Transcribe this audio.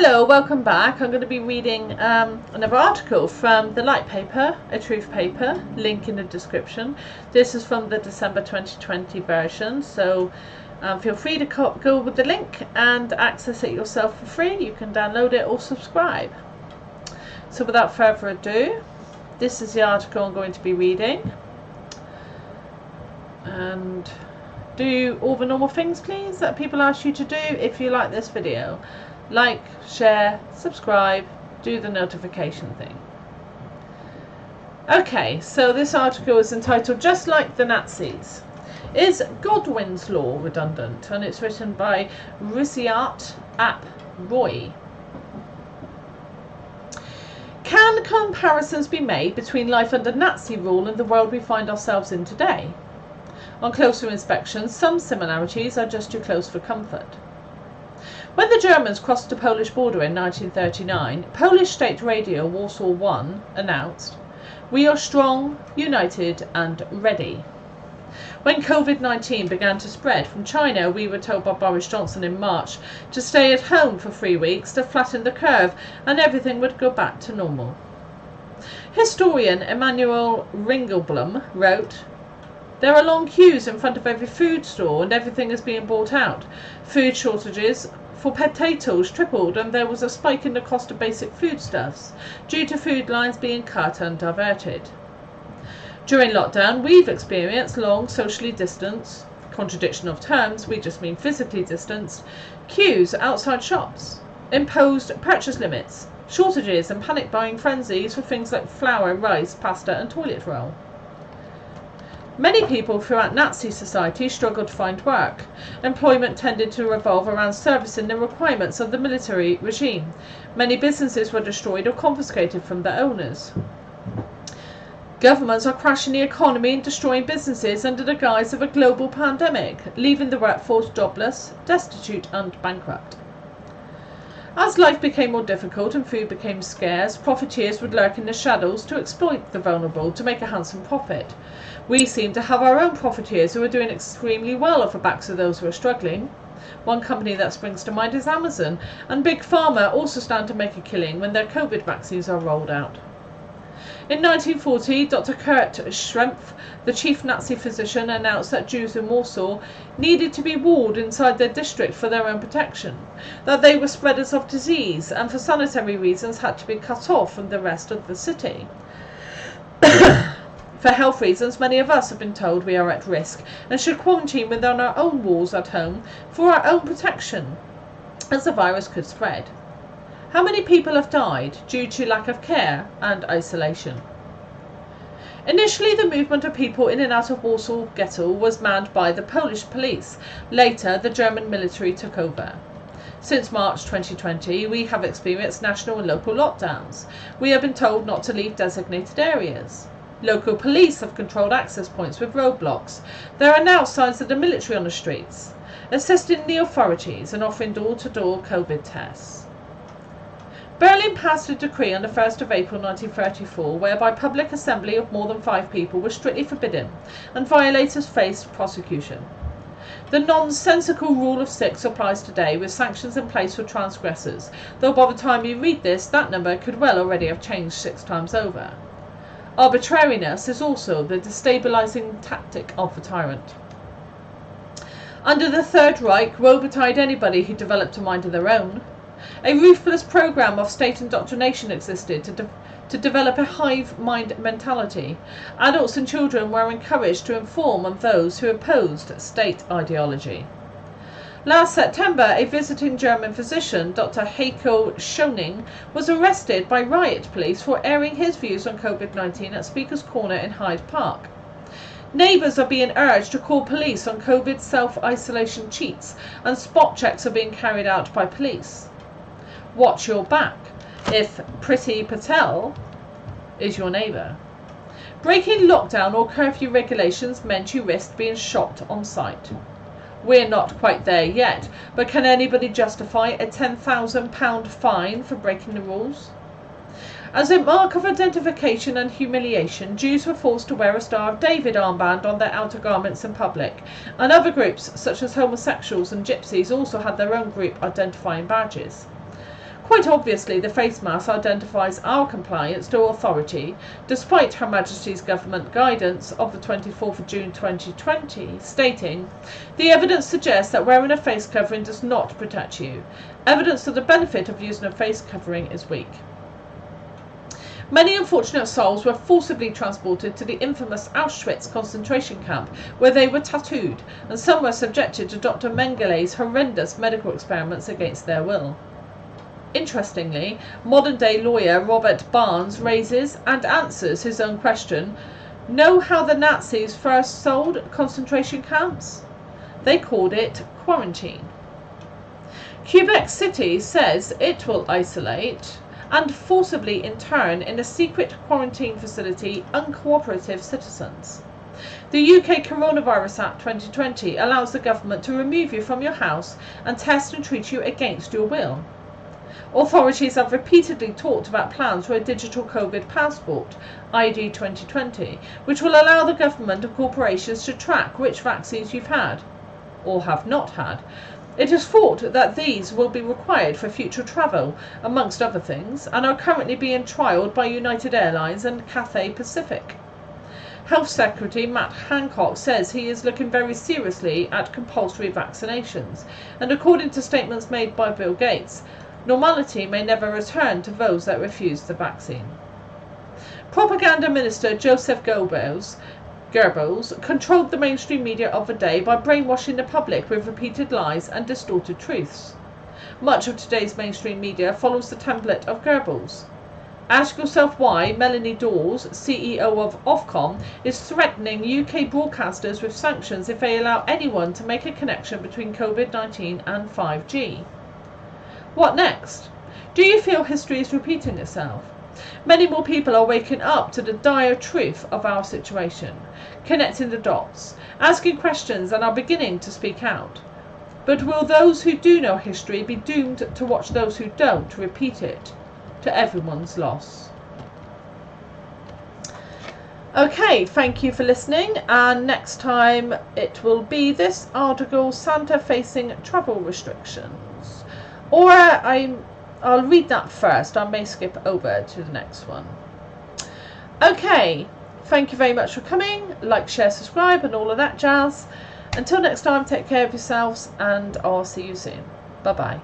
Hello, welcome back. I'm going to be reading another article from the Light paper, a truth paper, link in the description. This is from the December 2020 version, so feel free to go with the link and access it yourself for free. You can download it or subscribe. So without further ado, this is the article I'm going to be reading. And do all the normal things, please, that people ask you to do if you like this video. Like, share, subscribe, do the notification thing. Okay, so this article is entitled Just Like the Nazis. Is Godwin's Law redundant? And it's written by Rusiat Ap Roy. Can comparisons be made between life under Nazi rule and the world we find ourselves in today? On closer inspection, some similarities are just too close for comfort. When the Germans crossed the Polish border in 1939, Polish state radio Warsaw 1 announced, "We are strong, united and ready." When COVID-19 began to spread from China, we were told by Boris Johnson in March to stay at home for 3 weeks to flatten the curve and everything would go back to normal. Historian Emanuel Ringelblum wrote, "There are long queues in front of every food store and everything is being bought out. Food shortages for potatoes tripled and there was a spike in the cost of basic foodstuffs due to food lines being cut and diverted. During lockdown, we've experienced long socially distanced, contradiction of terms, we just mean physically distanced, queues outside shops, imposed purchase limits, shortages and panic buying frenzies for things like flour, rice, pasta and toilet roll. Many people throughout Nazi society struggled to find work. Employment tended to revolve around servicing the requirements of the military regime. Many businesses were destroyed or confiscated from their owners. Governments are crashing the economy and destroying businesses under the guise of a global pandemic, leaving the workforce jobless, destitute and bankrupt. As life became more difficult and food became scarce, profiteers would lurk in the shadows to exploit the vulnerable to make a handsome profit. We seem to have our own profiteers who are doing extremely well off the backs of those who are struggling. One company that springs to mind is Amazon, and Big Pharma also stand to make a killing when their COVID vaccines are rolled out. In 1940, Dr. Kurt Schrempf, the chief Nazi physician, announced that Jews in Warsaw needed to be walled inside their district for their own protection, that they were spreaders of disease and for sanitary reasons had to be cut off from the rest of the city. For health reasons, many of us have been told we are at risk and should quarantine within our own walls at home for our own protection, as the virus could spread. How many people have died due to lack of care and isolation? Initially, the movement of people in and out of Warsaw Ghetto was manned by the Polish police. Later, the German military took over. Since March 2020, we have experienced national and local lockdowns. We have been told not to leave designated areas. Local police have controlled access points with roadblocks. There are now signs of the military on the streets, assisting the authorities and offering door-to-door COVID tests. Berlin passed a decree on the 1st of April 1934 whereby public assembly of more than 5 people was strictly forbidden and violators faced prosecution. The nonsensical rule of 6 applies today with sanctions in place for transgressors, though by the time you read this that number could well already have changed 6 times over. Arbitrariness is also the destabilising tactic of the tyrant. Under the Third Reich, woe betide anybody who developed a mind of their own. A ruthless programme of state indoctrination existed to develop a hive mind mentality. Adults and children were encouraged to inform on those who opposed state ideology. Last September, a visiting German physician, Dr. Heiko Schoening, was arrested by riot police for airing his views on COVID-19 at Speaker's Corner in Hyde Park. Neighbours are being urged to call police on COVID self-isolation cheats, and spot checks are being carried out by police. Watch your back if Priti Patel is your neighbour. Breaking lockdown or curfew regulations meant you risked being shot on sight. We're not quite there yet, but can anybody justify a £10,000 fine for breaking the rules? As a mark of identification and humiliation, Jews were forced to wear a Star of David armband on their outer garments in public, and other groups such as homosexuals and gypsies also had their own group identifying badges. Quite obviously, the face mask identifies our compliance to authority, despite Her Majesty's Government guidance of the 24th of June 2020, stating, "The evidence suggests that wearing a face covering does not protect you. Evidence of the benefit of using a face covering is weak." Many unfortunate souls were forcibly transported to the infamous Auschwitz concentration camp, where they were tattooed, and some were subjected to Dr. Mengelé's horrendous medical experiments against their will. Interestingly, modern-day lawyer Robert Barnes raises and answers his own question. Know how the Nazis first sold concentration camps? They called it quarantine. Quebec City says it will isolate and forcibly intern in a secret quarantine facility uncooperative citizens. The UK Coronavirus Act 2020 allows the government to remove you from your house and test and treat you against your will. Authorities have repeatedly talked about plans for a digital COVID passport, ID 2020, which will allow the government and corporations to track which vaccines you've had, or have not had. It is thought that these will be required for future travel, amongst other things, and are currently being trialled by United Airlines and Cathay Pacific. Health Secretary Matt Hancock says he is looking very seriously at compulsory vaccinations, and according to statements made by Bill Gates, normality may never return to those that refuse the vaccine. Propaganda Minister Joseph Goebbels controlled the mainstream media of the day by brainwashing the public with repeated lies and distorted truths. Much of today's mainstream media follows the template of Goebbels. Ask yourself why Melanie Dawes, CEO of Ofcom, is threatening UK broadcasters with sanctions if they allow anyone to make a connection between COVID-19 and 5G. What next? Do you feel history is repeating itself? Many more people are waking up to the dire truth of our situation, connecting the dots, asking questions, and are beginning to speak out. But will those who do know history be doomed to watch those who don't repeat it, to everyone's loss? Okay, thank you for listening, and next time it will be this article, Santa facing travel restrictions. Or I'll read that first. I may skip over to the next one. Okay, thank you very much for coming. Like, share, subscribe, and all of that jazz. Until next time, take care of yourselves, and I'll see you soon. Bye-bye.